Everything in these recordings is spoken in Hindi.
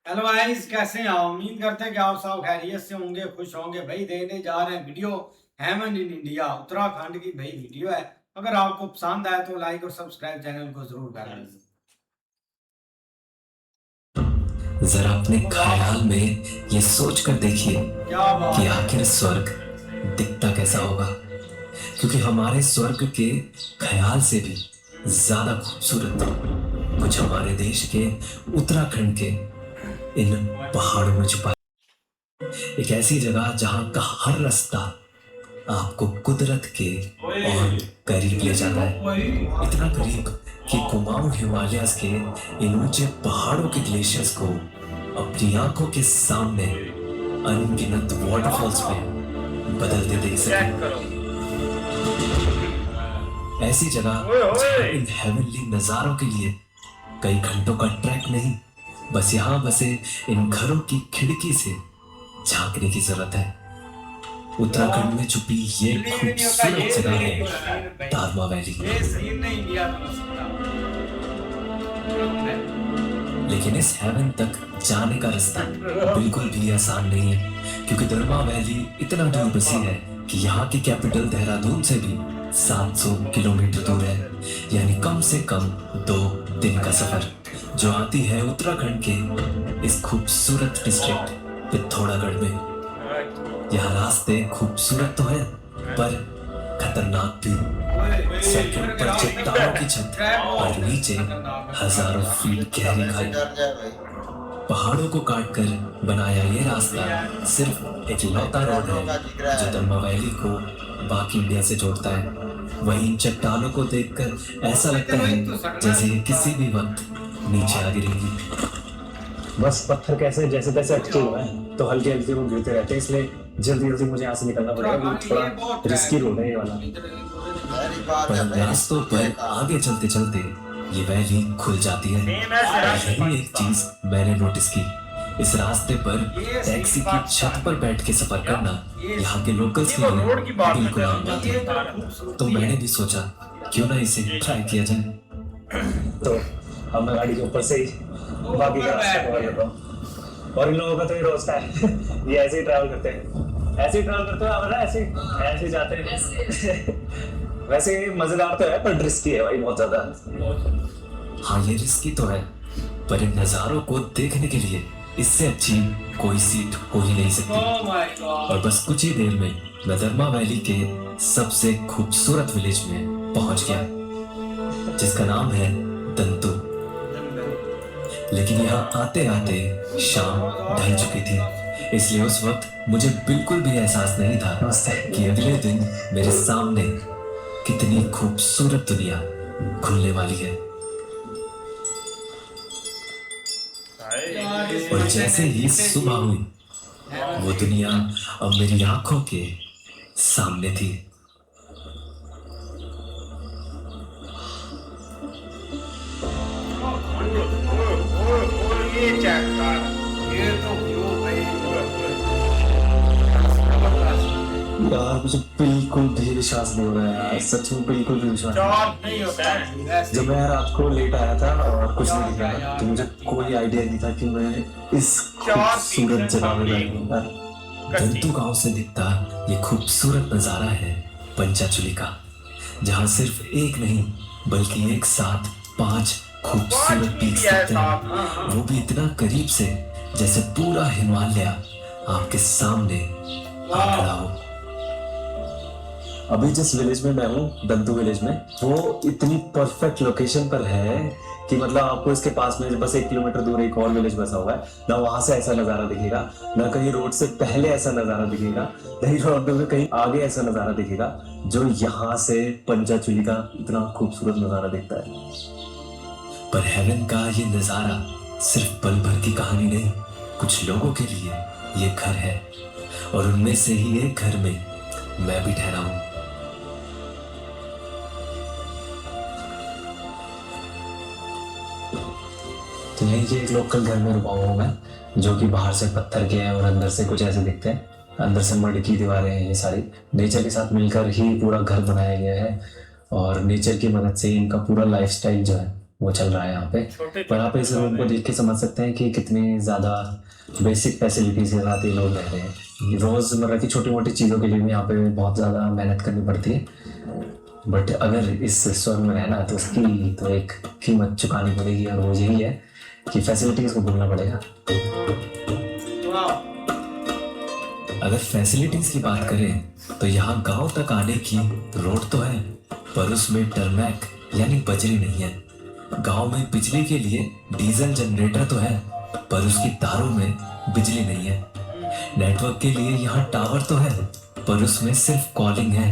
हेलो गाइस, कैसे हैं आप? उम्मीद करते हैं कि आप सब खैरियत से होंगे, खुश होंगे। भाई देने जा रहे हैं video heaven in India, Uttarakhand की भाई वीडियो है। अगर आपको पसंद आए तो लाइक और सब्सक्राइब चैनल को जरूर कर लीजिए। जरा अपने ख्याल में ये सोच कर देखिए क्या कि बात है। आखिर स्वर्ग दिखता कैसा होगा, क्योंकि हमारे स्वर्ग के ख्याल से भी ज्यादा खूबसूरत कुछ हमारे देश के उत्तराखंड के इन पहाड़ों में छुपा है। एक ऐसी जगह जहां का हर रास्ता आपको कुदरत के और करीब ले जाता है, इतना करीब कि कुमाऊं हिमालयस के इन ऊंचे पहाड़ों के ग्लेशियर्स को अपनी आंखों के सामने अनगिनत वाटरफॉल्स में बदलते देख सके। ऐसी जगह जहां इन हेवनली नजारों के लिए कई घंटों का ट्रैक नहीं, बस यहाँ बसे इन घरों की खिड़की से झांकने की जरूरत है। उत्तराखंड में छुपी ये खूबसूरत जगह है दारमा वैली। ये सीन नहीं लिया बन सकता। लेकिन इस हेवन तक जाने का रास्ता बिल्कुल भी आसान नहीं है, क्योंकि दरमा वैली इतना दूर बसी है कि यहाँ की कैपिटल देहरादून से भी 700 किलोमीटर दूर है, यानी कम से कम 2 दिन का सफर, जो आती है उत्तराखंड के इस खूबसूरत डिस्ट्रिक्ट पिथौरागढ़ में। यहाँ रास्ते खूबसूरत तो है पर खतरनाक भी। सर के ऊपर चट्टानों की छत और नीचे हजारों फीट गहरी खाई। पहाड़ों को काटकर बनाया ये रास्ता सिर्फ एक लौता रोड है जो दरमा वैली को बाकी इंडिया से जोड़ता है। वहीं इन चट्टानों को देखकर ऐसा लगता है जैसे ये किसी भी वक्त नीचे आ गिरेगी। बस पत्थर कैसे जैसे तैसे अटके हुए हैं तो हल्के हल्के वो गिरते रहते हैं, इसलिए जल्दी जल्दी मुझे यहाँ से निकलना पड़ेगा। थोड़ा रिस्की रोड है ये वाला। पर रास्तों पर आगे चलते चलते ये वैली खुल जाती है। यही एक चीज मैंने नोटिस की, इस रास्ते पर टैक्सी की छत पर बैठ के सफर करना यहाँ के लोकल्स के लिए बिल्कुल आम बात है। तो मैंने भी सोचा क्यों ना इसे ट्राई किया जाए। तो अब मैं गाड़ी के ऊपर से ही बाकी का रास्ता पकड़ लेता हूँ। और इन लोगों का तो ये रोज का है, ये ऐसे ही ट्रैवल करते हैं, ऐसे ही ट्रैवल करते हो आप, ऐसे ऐसे ही जाते हैं। वैसे मजेदार तो है पर रिस्की है भाई, बहुत ज्यादा। हाँ, ये रिस्की तो है, पर इन नजारों को देखने के लिए इससे अच्छी कोई सीट हो ही नहीं सकती। और बस कुछ ही देर में मैं दरमा वैली के सबसे खूबसूरत विलेज में पहुंच गया, जिसका नाम है दंतु। लेकिन यहाँ आते आते शाम ढल चुकी थी, इसलिए उस वक्त मुझे बिल्कुल भी एहसास नहीं था कि अगले दिन मेरे सामने कितनी खूबसूरत दुनिया खुलने वाली है। और जैसे ही सुबह हुई, वो दुनिया अब मेरी आंखों के सामने थी। ये तो व्यू भाई यार मुझे बिल्कुल भी विश्वास नहीं हो रहा है यार, सच में बिल्कुल भी विश्वास नहीं होता है। जब मैं रात को लेट आया था और कुछ नहीं दिख रहा था तो मुझे कोई आइडिया नहीं था कि मैं इस खूबसूरत जगह में बैठूंगा। दंतु गांव से दिखता ये खूबसूरत नजारा है पंचाचुली का, जहां सिर्फ एक नहीं बल्कि एक साथ 5 खूबसूरत पीक्स दिखते हैं, वो भी इतना करीब से जैसे पूरा हिमालय आपके सामने आ खड़ा हो। अभी जिस विलेज में मैं हूँ, दंतु विलेज में, वो इतनी परफेक्ट लोकेशन पर है कि मतलब आपको इसके पास में बस 1 किलोमीटर दूर एक और विलेज बसा हुआ है ना, वहां से ऐसा नजारा दिखेगा ना, कहीं रोड से पहले ऐसा नजारा दिखेगा, नहीं रोड में कहीं आगे ऐसा नजारा दिखेगा जो यहाँ से पंचाचुली का इतना खूबसूरत नजारा दिखता है। पर हेवन का ये नजारा सिर्फ पल भर की कहानी नहीं, कुछ लोगों के लिए ये घर है, और उनमें से ही एक घर में मैं भी ठहरा हूं। तो यही के एक लोकल घर में रुका हूँ मैं, जो कि बाहर से पत्थर के हैं और अंदर से कुछ ऐसे दिखते हैं। अंदर से मड की दीवारें हैं, ये सारी नेचर के साथ मिलकर ही पूरा घर बनाया गया है, और नेचर की मदद से इनका पूरा लाइफस्टाइल जो है वो चल रहा है यहाँ पे। पर आप इस रूम को देख के समझ सकते हैं कि कितनी ज़्यादा बेसिक फैसिलिटीज़ के साथ ये लोग रह रहे हैं। रोज़मर्रा की छोटी मोटी चीज़ों के लिए भी यहाँ पे बहुत ज़्यादा मेहनत करनी पड़ती है, बट अगर इस स्वर्ग में रहना है तो उसकी तो एक कीमत चुकानी पड़ेगी, और वो यही है कि फैसिलिटीज़ को भूलना पड़ेगा। अगर फैसिलिटीज की बात करें तो यहाँ गांव तक आने की रोड तो है, पर उसमें टरमैक यानी बजरी नहीं है। गांव में बिजली के लिए डीजल जनरेटर तो है, पर उसकी तारों में बिजली नहीं है। नेटवर्क के लिए यहाँ टावर तो है, पर उसमें सिर्फ कॉलिंग है,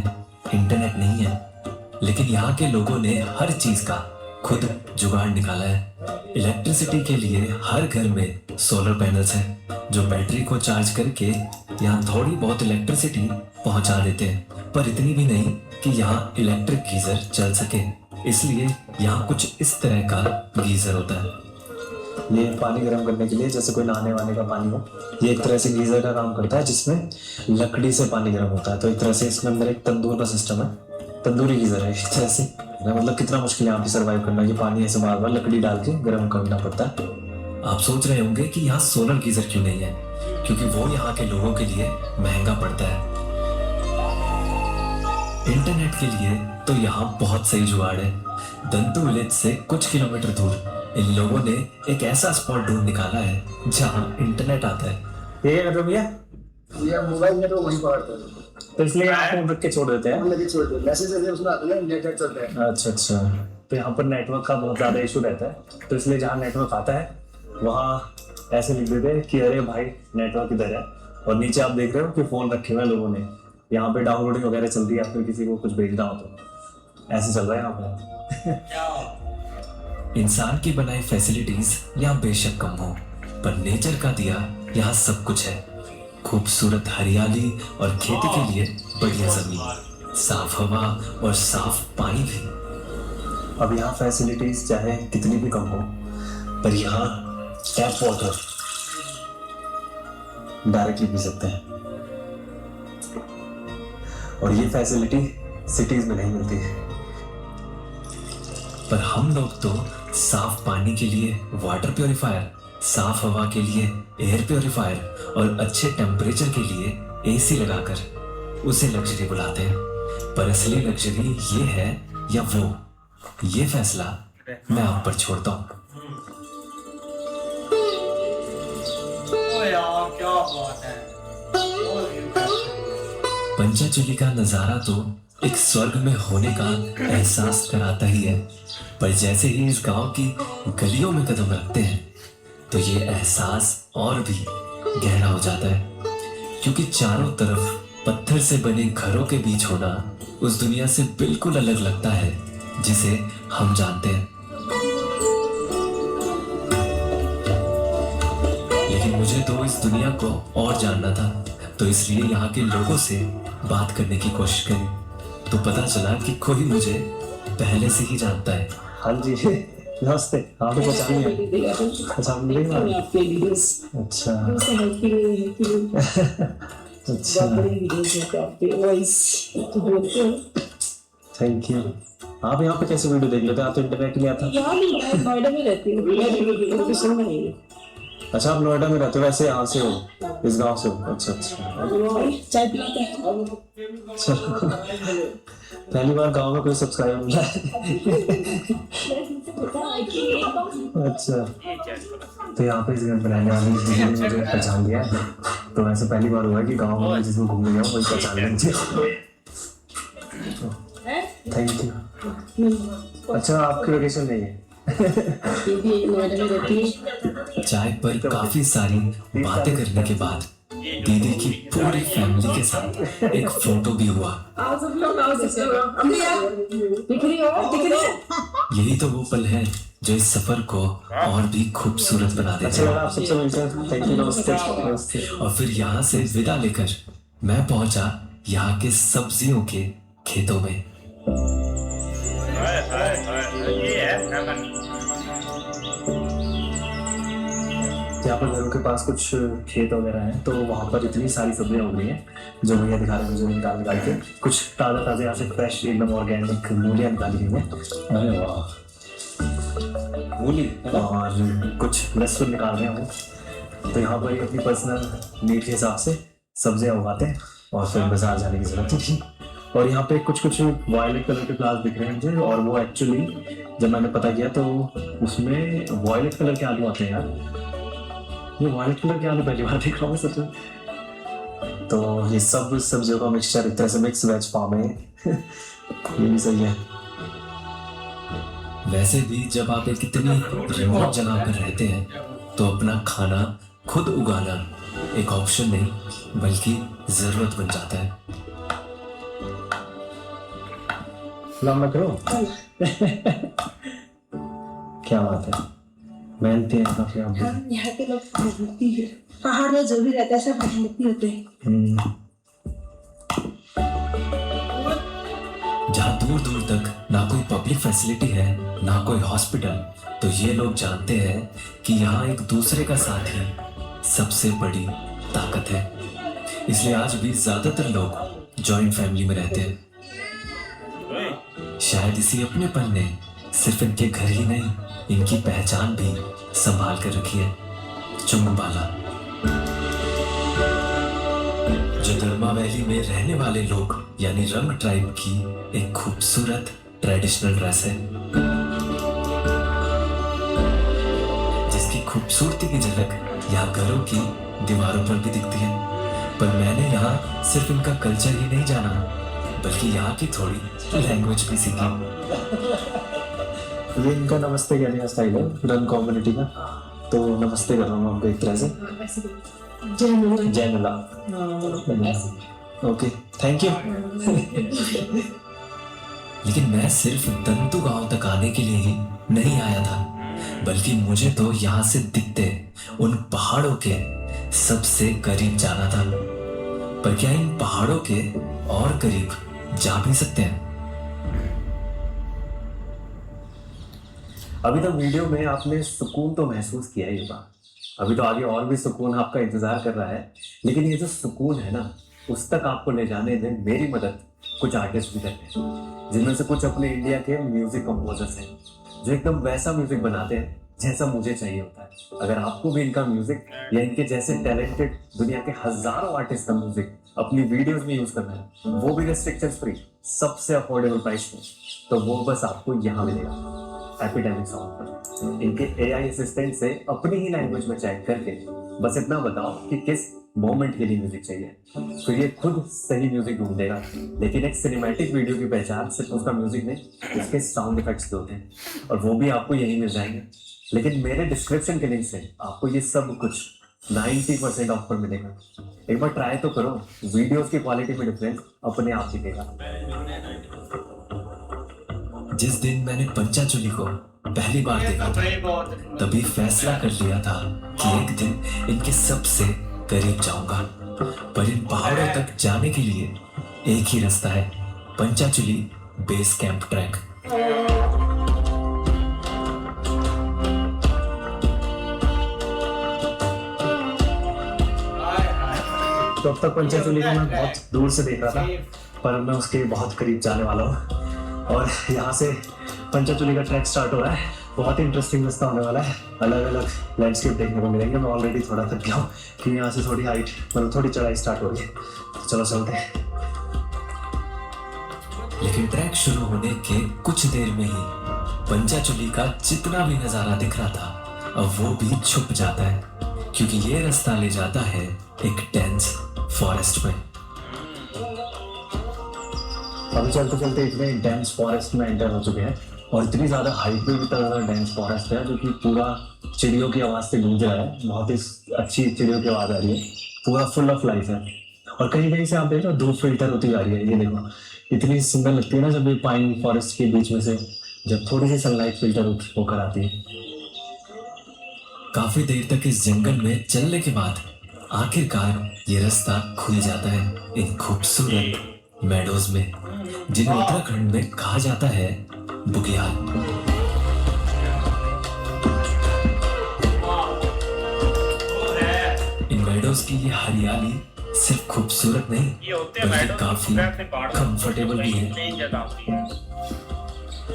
इंटरनेट नहीं है। लेकिन यहाँ के लोगों ने हर चीज का खुद जुगाड़ निकाला है। इलेक्ट्रिसिटी के लिए हर घर में सोलर पैनल्स हैं, जो बैटरी को चार्ज करके यहाँ थोड़ी बहुत इलेक्ट्रिसिटी पहुंचा देते हैं, पर इतनी भी नहीं कि यहाँ इलेक्ट्रिक गीजर चल सके। इसलिए यहाँ कुछ इस तरह का गीजर होता है। ये पानी गर्म करने के लिए, जैसे कोई नहाने वाने का पानी हो, ये एक तरह से गीजर का काम करता है, जिसमें लकड़ी से पानी गर्म होता है। तो एक तरह से इसमें अंदर एक तंदूर का सिस्टम है, तंदूरी गीजर है इस तरह से। मतलब कितना मुश्किल है यहाँ पे सर्वाइव करना, ये पानी ऐसे बार बार लकड़ी डाल के गर्म करना पड़ता है। आप सोच रहे होंगे कि यहाँ सोलर गीजर क्यों नहीं है, क्योंकि वो यहाँ के लोगों के लिए महंगा पड़ता है। इंटरनेट के लिए तो यहाँ बहुत सही जुगाड़ है। दंतु विलेज से कुछ किलोमीटर दूर इन लोगों ने एक ऐसा स्पॉट ढूंढ निकाला है जहाँ इंटरनेट आता है। ये कर भैया, ये मोबाइल नेटवर्क वहीं पकड़ते हैं, तो इसलिए आप फोन रख के छोड़ देते हैं। हम लगे छोड़ देते, मैसेज आते हैं उसमें आते हैं, नेटवर्क चलता है। अच्छा अच्छा, तो यहाँ पर नेटवर्क का बहुत ज़्यादा इशू रहता है, तो इसलिए जहाँ नेटवर्क आता है वहाँ ऐसे लिख देते हैं कि अरे भाई नेटवर्क इधर है। और नीचे आप देख रहे हो कि फ़ोन रखे हुए हैं लोगों ने, यहाँ पे डाउनलोडिंग वगैरह चल रही है, या फिर किसी को कुछ भेजना हो तो ऐसे चल रहा है यहाँ पे। इंसान की बनाई फैसिलिटीज यहाँ बेशक कम हो, पर नेचर का दिया यहाँ सब कुछ है। खूबसूरत हरियाली और खेती के लिए बढ़िया जमीन, साफ हवा और साफ पानी भी। अब यहाँ फैसिलिटीज चाहे कितनी भी कम हो, पर यहाँ टैप वाटर डायरेक्टली पी सकते हैं, और ये फैसिलिटी सिटीज में नहीं मिलती है। पर हम लोग तो साफ पानी के लिए वाटर प्योरीफायर, साफ हवा के लिए एयर प्योरीफायर और अच्छे टेम्परेचर के लिए एसी लगाकर उसे लग्जरी बुलाते हैं। पर असली लग्जरी ये है या वो, ये फैसला मैं आप पर छोड़ता हूँ। यार क्या बात है। पंचाचूली का नजारा तो एक स्वर्ग में होने का एहसास कराता ही है, पर जैसे ही इस गांव की गलियों में कदम रखते हैं तो ये एहसास और भी गहरा हो जाता है, क्योंकि चारों तरफ पत्थर से बने घरों के बीच होना उस दुनिया से बिल्कुल अलग लगता है जिसे हम जानते हैं। लेकिन मुझे तो इस दुनिया को और जानना था, तो इसलिए यहाँ के लोगों से बात करने की कोशिश करी, तो पता चला कि कोई मुझे पहले से ही जानता है। हाँ जी, नमस्ते। हाँ तो पहचान लिया, पहचान लिया। अच्छा अच्छा, थैंक यू। आप यहाँ पे कैसे वीडियो देख लेते हैं? आप तो इंटरनेट के लिए आता। नोएडा में रहती हूँ। अच्छा, आप नोएडा में रहते हो, वैसे यहाँ से हो, इस गांव से हो? अच्छा अच्छा, चाय पिलाते हैं। चलो पहली बार गांव में कोई सब्सक्राइबर मिला है। अच्छा, तो यहाँ पे इस घर पर रहने वाली दीदी ने मुझे पहचान लिया है, तो ऐसा पहली बार हुआ है कि गांव में जिसमें घूमने गया वही पहचान लिया मुझे। Thank you. अच्छा, आपकी लोकेशन नहीं है? नोएडा में रहती है। चाय पर काफी सारी बातें करने के बाद दीदी की पूरी फैमिली के साथ एक फोटो भी हुआ। दिख रही हो? यही तो वो पल है जो इस सफर को और भी खूबसूरत बना देते अच्छा, हैं। आप सबसे मिलते हैं। थैंक यू, नमस्ते नमस्ते। और फिर यहाँ से विदा लेकर मैं पहुंचा यहाँ के सब्जियों के खेतों में। यहाँ पर घरों के पास कुछ खेत वगैरह हैं, तो वहाँ पर इतनी सारी सब्जियाँ उग रही हैं जो भैया दिखा रहे हैं मुझे निकाल निकाल के। कुछ ताज़ा ताज़ा यहाँ से फ्रेश एकदम ऑर्गेनिक मूलियाँ निकाली गई हैं। अरे वाह, मूली और कुछ लहसुन निकाल रहे हैं वो। तो यहाँ पर ही अपनी पर्सनल नीड के हिसाब से सब्जियाँ उगाते हैं और फिर बाजार जाने की जरूरत नहीं थी। और यहाँ पे कुछ कुछ वायलेट कलर के फ्लावर्स दिख रहे हैं मुझे, और वो एक्चुअली जब मैंने पता किया तो उसमें वायलेट कलर के आलू आते हैं यार। ये वायलेट कलर के आलू पहली बार देख रहा हूँ सच में। तो ये सब सब्जियों का मिक्सचर, एक तरह से मिक्स वेज फार्म है। ये भी सही है। वैसे भी जब आप एक इतनी रिमोट जगह पर रहते हैं तो अपना खाना खुद उगाना एक ऑप्शन नहीं बल्कि जरूरत बन जाता है। लंबा करो। क्या बात है, मेहनती है काफी आप भी। हाँ, यहाँ के लोग मेहनती है। पहाड़ में जो भी रहता है सब मेहनती होते हैं। जहाँ दूर दूर तक ना कोई पब्लिक फैसिलिटी है ना कोई हॉस्पिटल, तो ये लोग जानते हैं कि यहाँ एक दूसरे का साथ ही सबसे बड़ी ताकत है। इसलिए आज भी ज्यादातर लोग जॉइंट फैमिली में रहते हैं। शायद इसी अपनेपन ने सिर्फ इनके घर ही नहीं, इनकी पहचान भी संभाल कर रखी है। चुम्बाला, जो दरमा वैली में रहने वाले लोग यानी रंग ट्राइब की एक खूबसूरत ट्रेडिशनल ड्रेस है, जिसकी खूबसूरती की झलक यहाँ घरों की दीवारों पर भी दिखती है। पर मैंने यहाँ सिर्फ इनका कल्चर ही नहीं जाना बल्कि यहाँ की थोड़ी लैंग्वेज भी सीखी। ये इनका नमस्ते कहने का स्टाइल है रंग कम्युनिटी का। तो नमस्ते कर रहा हूँ आपको एक तरह से। जय मुला। Okay, thank you. लेकिन मैं सिर्फ दंतु गांव तक आने के लिए ही नहीं आया था, बल्कि मुझे तो यहाँ से दिखते उन पहाड़ों के सबसे करीब जाना था। पर क्या इन पहाड़ों के और करीब जा भी सकते हैं? अभी तक वीडियो में आपने सुकून तो महसूस किया ही होगा। अभी तो आगे और भी सुकून आपका इंतजार कर रहा है, लेकिन ये जो सुकून है ना, उस तक आपको ले जाने में मेरी मदद कुछ आर्टिस्ट भी करते हैं, जिनमें से कुछ अपने इंडिया के म्यूजिक कंपोजर्स हैं, जो एकदम वैसा म्यूजिक बनाते हैं जैसा मुझे चाहिए होता है। अगर आपको भी इनका म्यूजिक या इनके जैसे टैलेंटेड दुनिया के हजारों आर्टिस्ट का म्यूजिक अपनी वीडियोस में यूज करना है, वो भी रेस्ट्रिक्शंस फ्री, सबसे अफोर्डेबल प्राइस में, तो वो बस आपको यहाँ मिलेगा एपिडेमिक साउंड पर। इनके एआई असिस्टेंट से अपनी ही लैंग्वेज में चैट करके बस इतना बताओ कि किस मोमेंट के लिए म्यूजिक चाहिए, फिर ये खुद सही म्यूजिक ढूंढ देगा। लेकिन एक सिनेमैटिक वीडियो की पहचान सिर्फ उसका म्यूजिक नहीं, उसके साउंड इफेक्ट्स होते हैं, और वो भी आपको यहीं मिल जाएंगे। लेकिन मेरे डिस्क्रिप्शन के लिंक से आपको ये सब कुछ 90% ऑफ पर मिलेगा। एक बार ट्राई तो करो, वीडियोस की क्वालिटी में डिफरेंस अपने आप दिखेगा। जिस दिन मैंने पंचाचुली को पहली बार देखा था, तभी फैसला कर लिया था कि एक दिन इनके सबसे करीब जाऊंगा। पर इन पहाड़ों तक जाने के लिए एक ही रास्ता है, पंचाचुली बेस कैंप ट्रैक। तो अब तक पंचाचुली को मैं बहुत दूर से देख रहा था, पर मैं उसके बहुत करीब जाने वाला हूँ। और यहाँ से पंचाचुली का ट्रैक स्टार्ट हो रहा है। बहुत ही इंटरेस्टिंग रास्ता होने वाला है, अलग अलग लैंडस्केप देखने को मिलेंगे। मैं ऑलरेडी थोड़ा थक गया हूँ क्योंकि यहाँ से थोड़ी हाइट, मतलब थोड़ी चढ़ाई स्टार्ट हो रही है। तो चलो चलते हैं। लेकिन ट्रैक शुरू होने के कुछ देर में ही पंचाचुली का जितना भी नजारा दिख रहा था, अब वो भी छुप जाता है, क्योंकि ये रास्ता ले जाता है एक डेंस फॉरेस्ट में। अभी चलते चलते इतने डेंस फॉरेस्ट में एंटर हो चुके हैं, और इतनी ज्यादा हाइट पे भी इतना ज्यादा डेंस फॉरेस्ट है जो कि पूरा चिड़ियों की आवाज से गूंज रहा है। बहुत ही अच्छी चिड़ियों की आवाज आ रही है, पूरा फुल ऑफ लाइफ है। और कहीं कहीं से आप देखो धूप फिल्टर होती आ रही है। ये देखो इतनी सुंदर लगती है ना जब ये पाइन फॉरेस्ट के बीच में से जब थोड़ी सी सनलाइट फिल्टर होकर आती है। काफी देर तक इस जंगल में चलने के बाद आखिरकार ये रास्ता खुल जाता है इन खूबसूरत मेडोज में, जिन्हें उत्तराखंड में कहा जाता है बुग्याल। इन मेडोज की ये हरियाली सिर्फ खूबसूरत नहीं बल्कि काफी कंफर्टेबल भी है।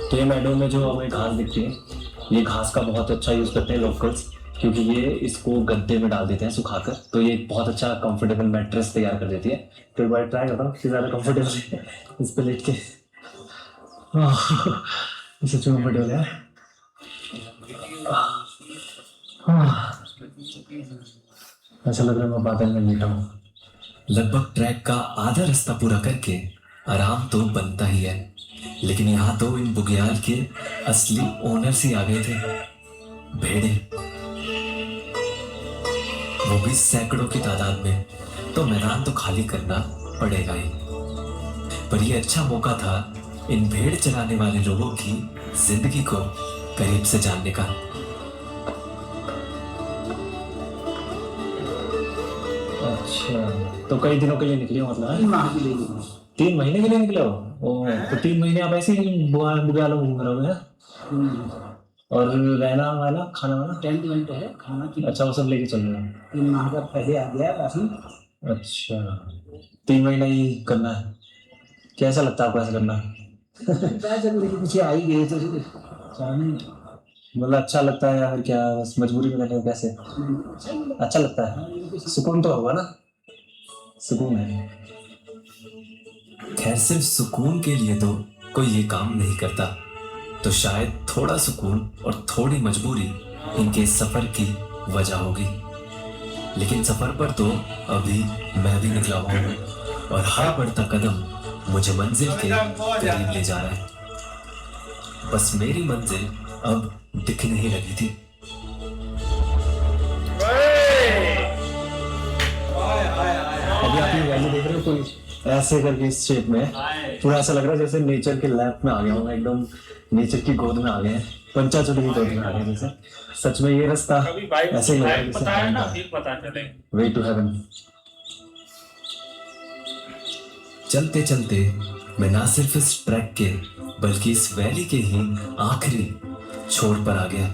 तो ये मेडो में जो हमें घास दिखती है ये घास का बहुत अच्छा यूज करते हैं लोकल्स, क्योंकि ये इसको गद्दे में डाल देते हैं सुखाकर, तो ये बहुत अच्छा कंफर्टेबल मैट्रेस तैयार कर देती है। तो एक बार ट्राई करता हूँ कि ज़्यादा कंफर्टेबल है इस पे लेट के। सच में कंफर्टेबल है। ऐसा लग रहा है मैं बादल में लेटा हूँ। लगभग ट्रैक का आधा रास्ता पूरा करके आराम तो बनता ही है, लेकिन यहाँ तो इन बुग्याल के असली ओनर्स ही आ गए थे, भेड़े, वो भी सैकड़ों की तादाद में। तो मैदान तो खाली करना पड़ेगा ही, पर ये अच्छा मौका था इन भेड़ चराने वाले लोगों की जिंदगी को करीब से जानने का। अच्छा, तो कई दिनों के लिए निकले हो मतलब? 3 माह के लिए निकले। 3 महीने के लिए निकले हो? ओ, तो 3 महीने आप ऐसे ही बुग्यालों में घूम रहे हो? और रहना वाला खाना वाला? टेंट वेंट है, खाना की। अच्छा, वो सब लेके चल रहे हो? 3 माह का पहले आ गया राशन। अच्छा, 3 महीना ही करना है। कैसा लगता है आपको ऐसा करना? जब मेरे पीछे आ ही गए तो मतलब अच्छा लगता है या फिर क्या बस मजबूरी में करने को? कैसे अच्छा लगता है? सुकून तो होगा ना? सुकून है। खैर सिर्फ सुकून के लिए तो कोई ये काम नहीं करता, तो शायद थोड़ा सुकून और थोड़ी मजबूरी इनके सफर की वजह होगी। लेकिन सफर पर तो अभी मैं भी निकला हूँ और हर बढ़ता कदम मुझे मंजिल के करीब ले जा रहा है। बस मेरी मंजिल अब दिखने ही लगी थी। अभी आप ये वैली देख रहे हो, कोई ऐसे करके इस शेप में पूरा ऐसा लग रहा है जैसे नेचर के लैप में आ गया हूँ, एकदम नेचर की गोद में आ गए हैं, पंचाचूली की गोद में आ गए जैसे। सच में ये रास्ता ऐसे ही लग रहा है जैसे वे टू हेवन। चलते चलते मैं ना सिर्फ इस ट्रैक के बल्कि इस वैली के ही आखिरी छोर पर आ गया,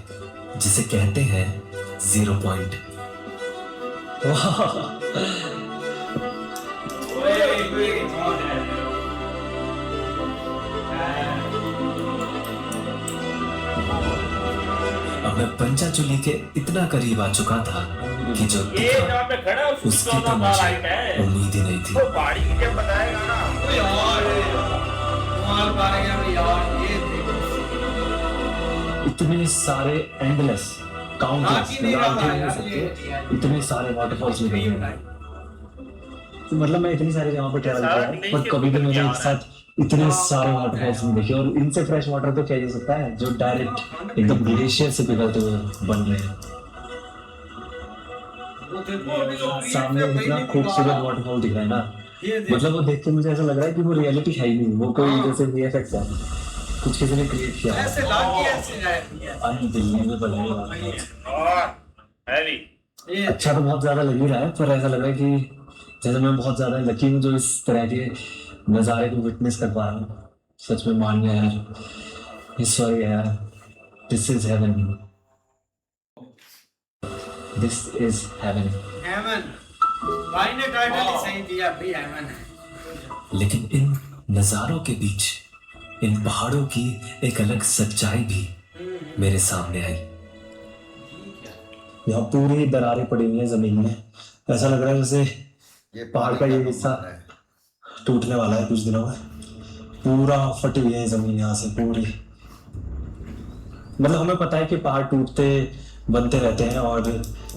जिसे कहते हैं 0 पॉइंट। अब मैं पंचाचूली के इतना करीब आ चुका था कि जो दिखा उसकी तो मुझे उम्मीद ही नहीं थी। इतने सारे एंडलेस काउंटलेस नहीं सकते, इतने सारे वाटरफॉल्स मिले हैं। तो मतलब मैं इतनी सारी जगह पर ट्रैवल किया पर कभी भी मैंने एक साथ इतने सारे वाटरफॉल्स नहीं देखे। और इनसे फ्रेश वाटर तो क्या ही हो सकता है जो डायरेक्ट एकदम ग्लेशियर से पिघलते हुए बन रहे हैं। सामने इतना खूबसूरत वाटरफॉल दिख रहा है ना, मतलब वो देख के मुझे ऐसा लग रहा है कि वो रियलिटी है ही नहीं, वो कोई जैसे वीएफएक्स है, कुछ किसी ने क्रिएट किया है। अनबिलीवेबल है। अच्छा तो बहुत ज्यादा लग ही रहा है, पर ऐसा लग रहा है कि जैसे मैं बहुत ज्यादा लकी हूँ जो इस तरह के नज़ारे को विटनेस कर पा रहा हूँ। सच में मान गया यार, ईश्वर यार, this is heaven, this is heaven. Heaven भाई ने टाइटल ही सही दिया भाई, हेवन है। लेकिन इन नजारों के बीच इन पहाड़ों की एक अलग सच्चाई भी मेरे सामने आई। यहाँ पूरी दरारें पड़ी हुई हैं जमीन में, ऐसा लग रहा है जैसे पहाड़ का ये हिस्सा टूटने वाला है कुछ दिनों में। पूरा फटी हुई है जमीन यहाँ से पूरी। मतलब हमें पता है कि पहाड़ टूटते बनते रहते हैं और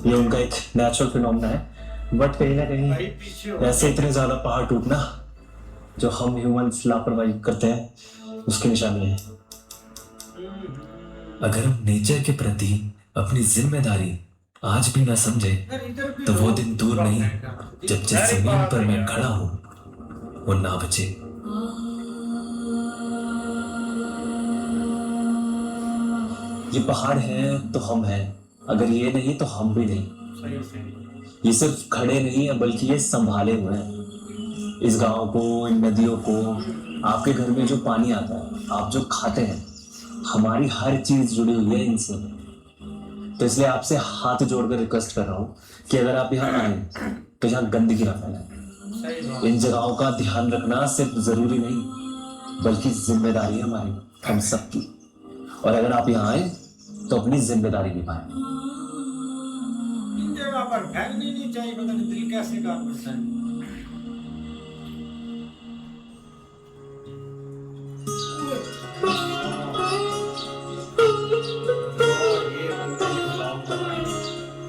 ये उनका एक नेचुरल फिनोमेना है, बट कहीं ना कहीं ऐसे इतने ज्यादा पहाड़ टूटना जो हम ह्यूमंस लापरवाही करते हैं उसकी निशानी है। अगर हम नेचर के प्रति अपनी जिम्मेदारी आज भी ना समझे तो वो दिन दूर नहीं जब जिस जमीन पर मैं खड़ा हूं वो ना बचे। ये पहाड़ है तो हम हैं, अगर ये नहीं तो हम भी नहीं। ये सिर्फ खड़े नहीं है बल्कि ये संभाले हुए हैं इस गांव को, इन नदियों को। आपके घर में जो पानी आता है, आप जो खाते हैं, हमारी हर चीज जुड़ी हुई है इनसे। तो इसलिए आपसे हाथ जोड़कर रिक्वेस्ट कर रहा हूँ कि अगर आप यहाँ आए तो यहाँ गंदगी ना फैलाएं। इन जगहों का ध्यान रखना सिर्फ जरूरी नहीं बल्कि जिम्मेदारी है हमारी, हम सबकी। और अगर आप यहाँ आए तो अपनी जिम्मेदारी निभाएं। इन जगह पर फैलनी नहीं चाहिए, पता नहीं दिल कैसे काम करता है।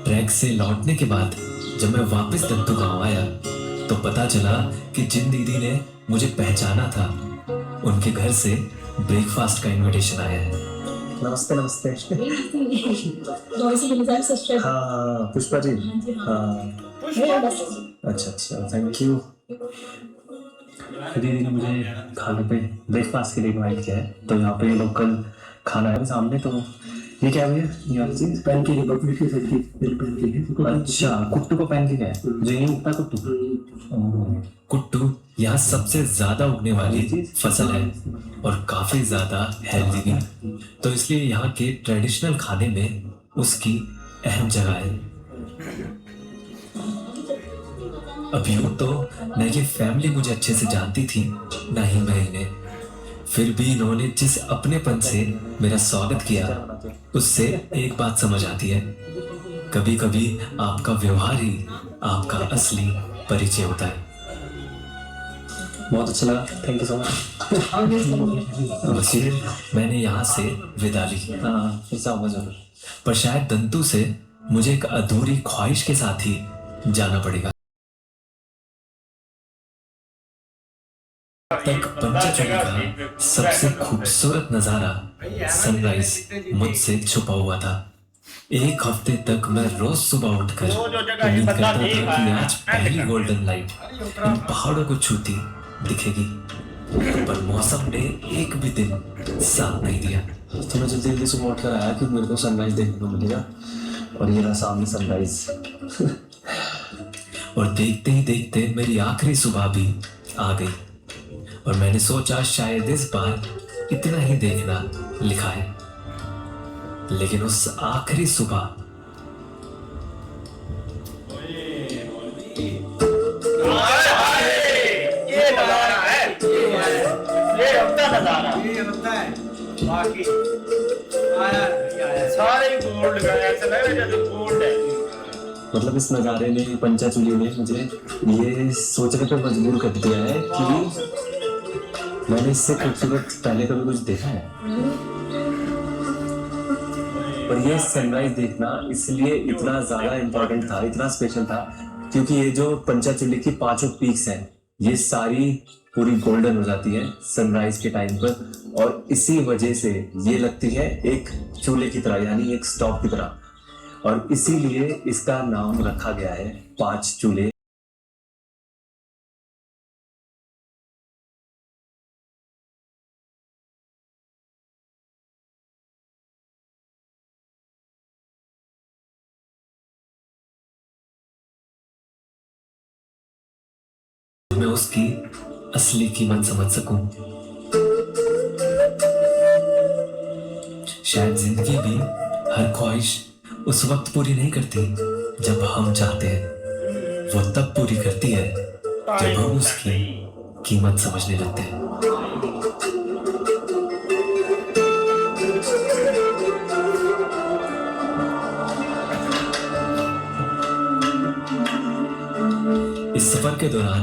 ट्रैक से लौटने के बाद जब मैं वापस दत्तू गांव आया तो पता चला कि जिन दीदी ने मुझे पहचाना था उनके घर से ब्रेकफास्ट का इनविटेशन आया है। नमस्ते नमस्ते। दोनों से मिल जाए सिस्टर। हाँ पुष्पा जी। हाँ अच्छा अच्छा, थैंक यू। दीदी ने मुझे खाने पे ब्रेकफास्ट के लिए इनवाइट किया है, तो यहाँ पे लोकल खाना है सामने। तो ये क्या है भैया, ये वाली चीज पैनकेक है, बकरी की सब्जी पैनकेक है। अच्छा, कुट्टू को पैनकेक है जो यही उगता है कुट्टू। ओह, कुट्टू यहाँ सबसे ज्यादा उगने वाली फसल है और काफी ज्यादा हेल्दी भी, तो इसलिए यहाँ के ट्रेडिशनल खाने में उसकी अहम जगह है। अब यूं तो न ये फैमिली मुझे अच्छे से जानती थी न ही मैं इन्हें, फिर भी इन्होंने जिस अपनेपन से मेरा स्वागत किया उससे एक बात समझ आती है, कभी कभी आपका व्यवहार ही आपका असली परिचय होता है। बहुत अच्छा लगा, thank you so much. Wasir, मैंने यहाँ से विदा ली, हाँ फिर से आऊंगा जरूर। पर शायद दंतु से मुझे एक अधूरी ख्वाहिश के साथ ही जाना पड़ेगा। तक पंचचूड़ी का सबसे खूबसूरत नजारा सनराइज मुझसे छुपा हुआ था। एक हफ्ते तक मैं रोज सुबह उठकर उम्मीद करता था कि आज पहली गोल्डन लाइट इन पहाड़ों को छूती दिखेगी, पर मौसम ने एक भी दिन साथ नहीं दिया। तो मैं जल्दी जल्दी सुबह उठकर आया कि मेरे को सनराइज देखने को मिलेगा, और ये रहा सामने सनराइज। और देखते ही देखते मेरी आखिरी सुबह भी आ गई और मैंने सोचा शायद इस बार इतना ही देखना लिखा है, लेकिन उस आखिरी सुबह ये नजारा है, ये होता है बाकी आया सारे गोल्ड का, ऐसा लग रहा है जैसे गोल्ड है। मतलब इस नज़ारे ने, पंचाचूली ने मुझे ये सोचने पर मजबूर कर दिया है कि मैंने इससे खूबसूरत पहले कभी कुछ देखा है। और ये सनराइज देखना इसलिए इतना ज्यादा इम्पोर्टेंट था, इतना स्पेशल था, क्योंकि ये जो पंचाचूली की 5 पीक्स हैं ये सारी पूरी गोल्डन हो जाती है सनराइज के टाइम पर, और इसी वजह से ये लगती है एक चूल्हे की तरह, यानी एक स्टॉव की तरह, और इसीलिए इसका नाम रखा गया है 5 चूल्हे। मैं उसकी असली कीमत समझ सकूं। शायद जिंदगी भी हर ख्वाहिश उस वक्त पूरी नहीं करती जब हम चाहते हैं, वो तब पूरी करती है जब हम उसकी कीमत समझने लगते हैं। इस सफर के दौरान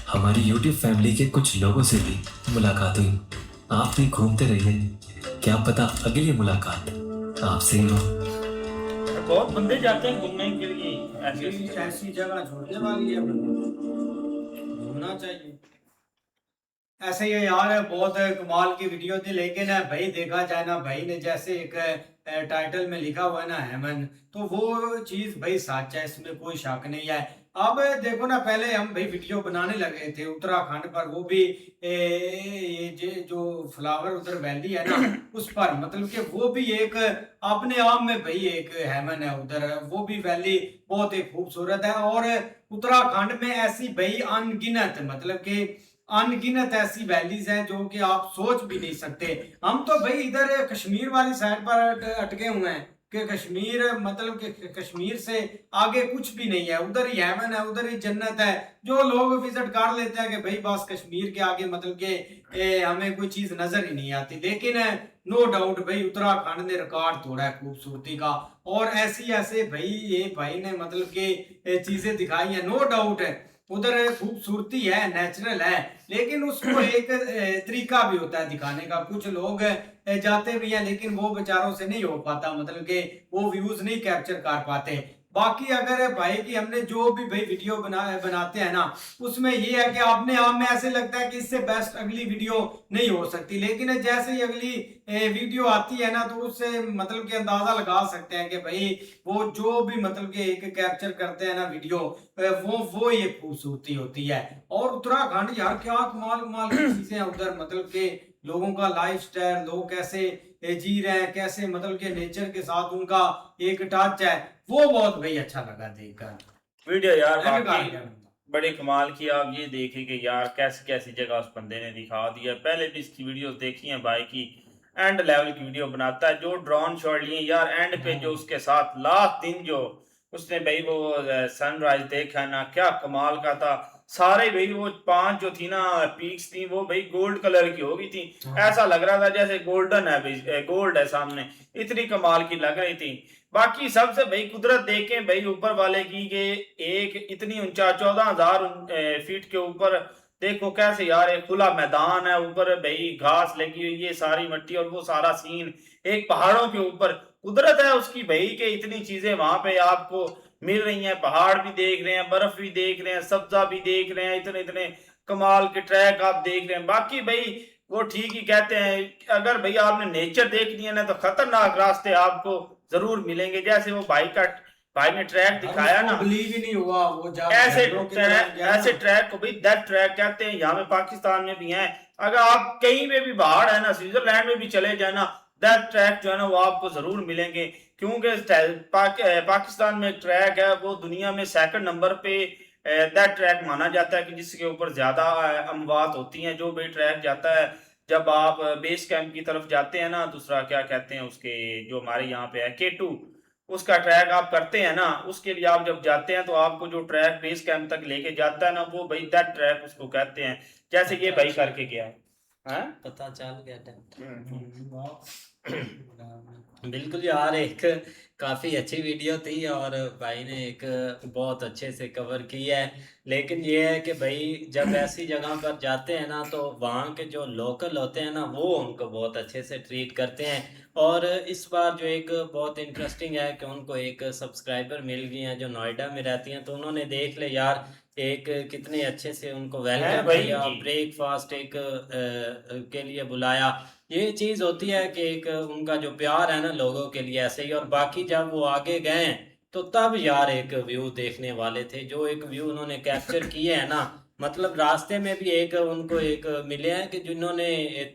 हमारी YouTube फैमिली के कुछ लोगों से भी मुलाकात हुई। आप भी घूमते रहिए, क्या पता अगली मुलाकात आपसे ही हो। बहुत बंदे जाते हैं घूमने के लिए, ऐसी ऐसी जगह छोड़ने वाली है, घूमना चाहिए। ऐसे ही है यार, बहुत कमाल की वीडियो थी, लेकिन भाई देखा जाए ना, भाई ने जैसे एक टाइटल में लिखा हुआ है ना हेमन, तो वो चीज भाई सच है, इसमें कोई शक नहीं है। अब देखो ना, पहले हम भाई वीडियो बनाने लगे थे उत्तराखंड पर, वो भी ये जो फ्लावर उधर वैली है ना उस पर, मतलब कि वो भी एक अपने आप में भाई एक हेमन है उधर, वो भी वैली बहुत ही खूबसूरत है। और उत्तराखंड में ऐसी भाई अनगिनत, मतलब कि अनगिनत ऐसी वैलीज हैं जो कि आप सोच भी नहीं सकते। हम तो भाई इधर कश्मीर वाली साइड पर अटके हुए हैं कि कश्मीर, मतलब कि कश्मीर से आगे कुछ भी नहीं है, उधर ही हेवन है, उधर ही जन्नत है। जो लोग विजिट कर लेते हैं कि भाई बस कश्मीर के आगे मतलब कि हमें कोई चीज नजर ही नहीं आती, लेकिन नो डाउट भाई उत्तराखंड ने रिकॉर्ड तोड़ा है खूबसूरती का। और ऐसे भाई ये भाई ने मतलब कि चीजें दिखाई है, नो डाउट है उधर खूबसूरती है, नेचुरल है, लेकिन उसको एक तरीका भी होता है दिखाने का। कुछ लोग जाते भी हैं लेकिन वो बेचारों से नहीं हो पाता, मतलब कि वो व्यूज नहीं कैप्चर कर पाते। बाकी अगर भाई की हमने जो भी भाई वीडियो बनाते हैं ना, उसमें ये है कि अपने आप में ऐसे लगता है कि इससे बेस्ट अगली वीडियो नहीं हो सकती, लेकिन जैसे ही अगली वीडियो आती है ना, तो उससे मतलब कि अंदाजा लगा सकते हैं कि भाई वो जो भी मतलब कि एक कैप्चर करते हैं ना वीडियो, वो ये खूबसूरती होती है। और उत्तराखंड यार क्या कमाल कमाल की चीजें हैं उधर, मतलब कि लोगों का लाइफ स्टाइल, लोग कैसे जी रहे हैं, कैसे मतलब कि नेचर के साथ उनका एक टच है, वो बहुत भाई अच्छा लगा देखकर। वीडियो यार एंड बाकी कर दिया। बड़े कमाल की। आप ये देखें कि यार कैसी कैसी जगह उस बंदे ने दिखा दिया। पहले भी इसकी वीडियोस देखी हैं भाई की, एंड लेवल की वीडियो बनाता है। जो ड्रोन शॉट लिए यार एंड पे, जो उसके साथ लास्ट दिन जो उसने भाई वो सनराइज देखा ना, क्या कमाल का था। सारे भाई वो 5 जो थी ना पीक्स थी, वो भाई गोल्ड कलर की हो गई थी। ऐसा लग रहा था जैसे गोल्डन है भाई, गोल्ड है सामने, इतनी कमाल की लग रही थी। बाकी सबसे भाई कुदरत देखें भाई ऊपर वाले की, के एक इतनी ऊंचा 14,000 फीट के ऊपर देखो कैसे यार, एक खुला मैदान है, ऊपर भाई घास लगी हुई है, सारी मिट्टी, और वो सारा सीन एक पहाड़ों के ऊपर। कुदरत है उसकी भाई के इतनी चीजें वहां पे आपको मिल रही हैं। पहाड़ भी देख रहे हैं, बर्फ भी देख रहे हैं, सब्जा भी देख रहे हैं, इतने इतने कमाल के ट्रैक आप देख रहे हैं। बाकी भाई वो ठीक ही कहते हैं, अगर भाई आपने नेचर देखनी है ना, तो खतरनाक रास्ते आपको जरूर मिलेंगे। जैसे वो भाई ने ट्रैक दिखाया ना, बिलीव ही नहीं हुआ वो ऐसे जंगलों की तरफ गया ऐसे ना। ट्रैक को भाई डेथ ट्रैक कहते हैं। यहाँ पे पाकिस्तान में भी हैं। अगर आप कहीं पे भी पहाड़ है ना, स्विट्जरलैंड में भी चले जाए ना, डेथ ट्रैक जो है ना वो आपको जरूर मिलेंगे। क्योंकि पाकिस्तान में एक ट्रैक है, वो दुनिया में 2nd नंबर पे डेथ ट्रैक माना जाता है, कि जिसके ऊपर ज्यादा अमवात होती हैं। जो भी ट्रैक जाता है, जब आप बेस कैंप की तरफ जाते हैं ना, दूसरा क्या कहते हैं उसके, जो हमारे यहाँ पे है K2, उसका ट्रैक आप करते हैं ना, उसके लिए आप जब जाते हैं तो आपको जो ट्रैक बेस कैंप तक लेके जाता है ना, वो भाई दैट ट्रैक उसको कहते हैं। जैसे ये भाई करके गया है। पता चल गया हम्म। बिल्कुल यार, एक काफ़ी अच्छी वीडियो थी और भाई ने एक बहुत अच्छे से कवर की है। लेकिन ये है कि भाई जब ऐसी जगह पर जाते हैं ना, तो वहाँ के जो लोकल होते हैं ना, वो उनको बहुत अच्छे से ट्रीट करते हैं। और इस बार जो एक बहुत इंटरेस्टिंग है कि उनको एक सब्सक्राइबर मिल गई हैं जो नोएडा में रहती हैं, तो उन्होंने देख ले यार एक कितने अच्छे से उनको वेलकम भाई किया, जी। ब्रेकफास्ट एक के लिए बुलाया। ये चीज़ होती है कि एक उनका जो प्यार है ना लोगों के लिए, ऐसे ही। और बाकी जब वो आगे गए तो तब यार एक व्यू देखने वाले थे, जो एक व्यू उन्होंने कैप्चर किए हैं ना, मतलब रास्ते में भी एक उनको एक मिले हैं कि जिन्होंने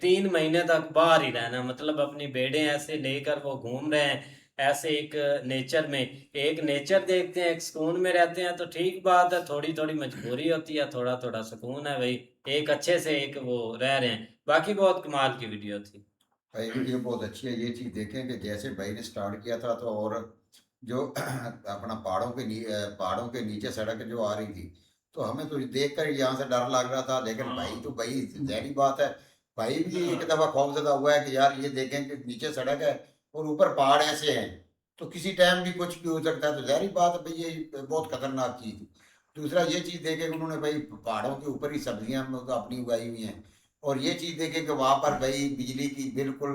3 महीने तक बाहर ही रहना, मतलब अपनी भेड़ें ऐसे लेकर वो घूम रहे हैं ऐसे एक नेचर में। एक नेचर देखते हैं, एक सुकून में रहते हैं, तो ठीक बात है, थोड़ी थोड़ी मजबूरी होती है, थोड़ा थोड़ा सुकून है भाई, एक अच्छे से एक वो रह रहे हैं। बाकी बहुत कमाल की वीडियो थी भाई वीडियो बहुत अच्छी है। ये चीज़ देखें कि जैसे भाई ने स्टार्ट किया था, तो और जो अपना पहाड़ों के नीचे सड़क जो आ रही थी, तो हमें तो देख कर यहाँ से डर लग रहा था। लेकिन भाई तो भाई जहरी बात है, भाई भी एक दफ़ा खौफजदा हुआ है कि यार ये देखें कि नीचे सड़क है और ऊपर पहाड़ ऐसे हैं, तो किसी टाइम भी कुछ भी हो सकता है। तो जहरी बात है भाई, ये बहुत खतरनाक चीज़ थी। दूसरा ये चीज़ देखें कि उन्होंने भाई पहाड़ों के ऊपर ही सब्जियाँ अपनी उगाई हुई हैं। और ये चीज़ देखें कि वहाँ पर भाई बिजली की बिल्कुल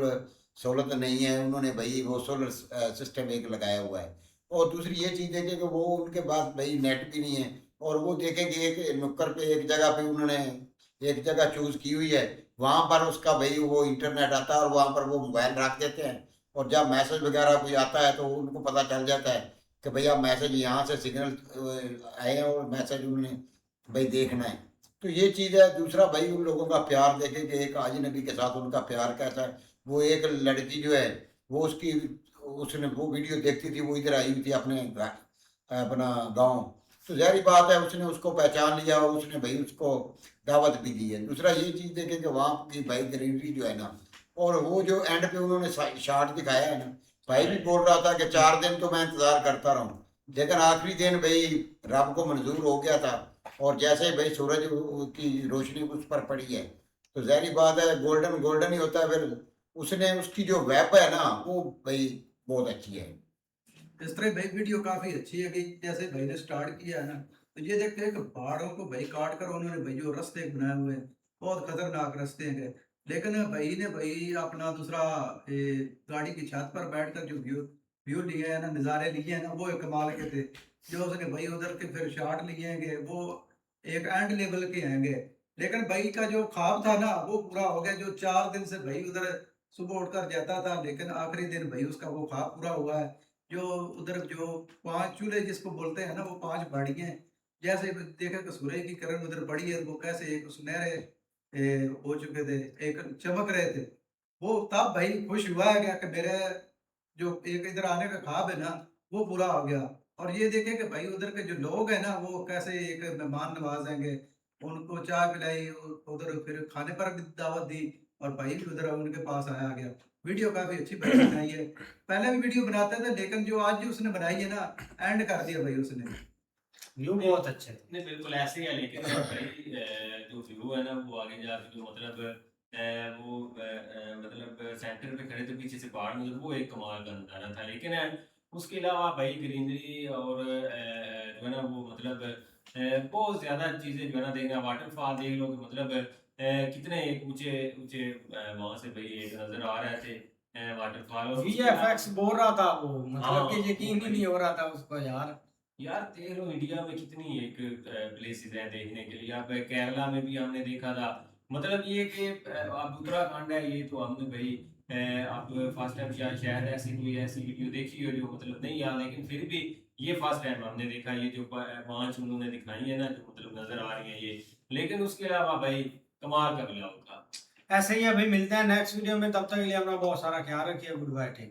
सहूलत नहीं है, उन्होंने भाई वो सोलर सिस्टम एक लगाया हुआ है। और दूसरी ये चीज़ देखें कि वो उनके पास भाई नेट भी नहीं है। और वो देखें कि एक नुक्कड़ पे एक जगह पे उन्होंने एक जगह चूज़ की हुई है, वहाँ पर उसका भाई वो इंटरनेट आता है, और वहाँ पर वो मोबाइल रख देते हैं। और जब मैसेज वगैरह कोई आता है तो उनको पता चल जाता है कि भैया मैसेज यहाँ से सिग्नल आए हैं और मैसेज उन्होंने भाई देखना है। तो ये चीज़ है। दूसरा भाई उन लोगों का प्यार देखे कि एक अजनबी के साथ उनका प्यार कैसा है। वो एक लड़की जो है, वो उसने वो वीडियो देखती थी, वो इधर आई हुई थी अपना गांव। तो ज़ाहिर बात है उसने उसको पहचान लिया और उसने भाई उसको दावत भी दी है। दूसरा ये चीज़ देखे कि वहाँ की भाई ग्रीनरी जो है ना, और वो जो एंड पे उन्होंने शार्ट दिखाया है ना, भाई भी बोल रहा था कि 4 दिन तो मैं इंतज़ार करता रहूँ, लेकिन आखिरी दिन भाई रब को मंजूर हो गया था। और जैसे ही भाई सूरज की रोशनी उस पर पड़ी है, तो ज़ाहिर बात है गोल्डन गोल्डन ही होता है फिर। उसने उसकी जो वेब है ना वो भाई बहुत अच्छी है। इस तरह भाई वीडियो काफी अच्छी है कि जैसे भाई ने स्टार्ट किया है ना, तो ये देखते हैं कि पहाड़ों को भाई काट कर उन्होंने भाई जो रास्ते बनाए हुए हैं बहुत खतरनाक रास्ते हैं। लेकिन भाई ने भाई अपना दूसरा गाड़ी की छत पर बैठकर जो व्यू व्यू लिए हैं ना, नज़ारे लिए हैं ना, वो एक कमाल के थे। जो उसने भाई उधर के फिर शॉट लिए हैं वो एक एंड लेवल के हैं। लेकिन भाई का जो ख्वाब था ना वो पूरा हो गया। जो 4 दिन से भाई उधर सुबह उठकर जाता था, लेकिन आखिरी दिन भाई उसका वो ख्वाब पूरा हुआ है। जो उधर जो 5 चूल्हे जिसको बोलते हैं ना, वो 5 बाड़ियाँ हैं। जैसे देखा कि सूरज की किरण उधर पड़ी है, वो कैसे एक सुनहरे हो चुके थे, एक चमक रहे थे। वो तब भाई खुश हुआ है क्या कि मेरे जो एक इधर आने का ख्वाब है ना, वो पूरा हो गया। और ये देखें कि भाई उधर के जो लोग हैं ना, वो कैसे एक मेहमान नवाजेंगे, उनको चाय पिलाई, उधर फिर खाने पर भी दावत दी, और भाई भी उधर उनके पास आया गया। वीडियो काफी अच्छी भाई बनाई है। पहले भी वीडियो बनाते थे, लेकिन जो आज जो उसने बनाई है ना, एंड कर दिया भाई उसने। व्यू बहुत अच्छे थे। नहीं बिल्कुल ऐसे ही है, लेकिन भाई जो व्यू है ना वो आगे जाके जो मतलब मतलब सेंटर पे खड़े थे, पीछे से पहाड़ नजर, वो एक कमाल का नजारा था। लेकिन उसके अलावा भाई ग्रीनरी और जो है ना वो मतलब बहुत ज्यादा चीजें जो है ना देखना, वाटरफॉल देख लो कि मतलब कितने एक ऊंचे ऊंचे वहां से भाई एक नजर आ रहे थे वाटरफॉल। और उसके अलावा वीएफएक्स बोल रहा था वो, मतलब कि हाँ यकीन ही नहीं हो रहा था उसको यार। यार देख लो इंडिया में कितनी एक प्लेसेस है देखने के लिए। अब केरला में भी हमने देखा था, मतलब ये कि अब उत्तराखंड है ये, तो हमने भाई अब फर्स्ट टाइम शायद ऐसी कोई ऐसी वीडियो देखी हो जो मतलब नहीं याद, लेकिन फिर भी ये फर्स्ट टाइम हमने देखा ये जो 5 उन्होंने दिखाई है ना जो मतलब नजर आ रही है ये। लेकिन उसके अलावा भाई कमाल का ब्लॉग था। ऐसे ही अभी मिलते हैं नेक्स्ट वीडियो में, तब तक के लिए अपना बहुत सारा ख्याल रखिए। Good bye, take care.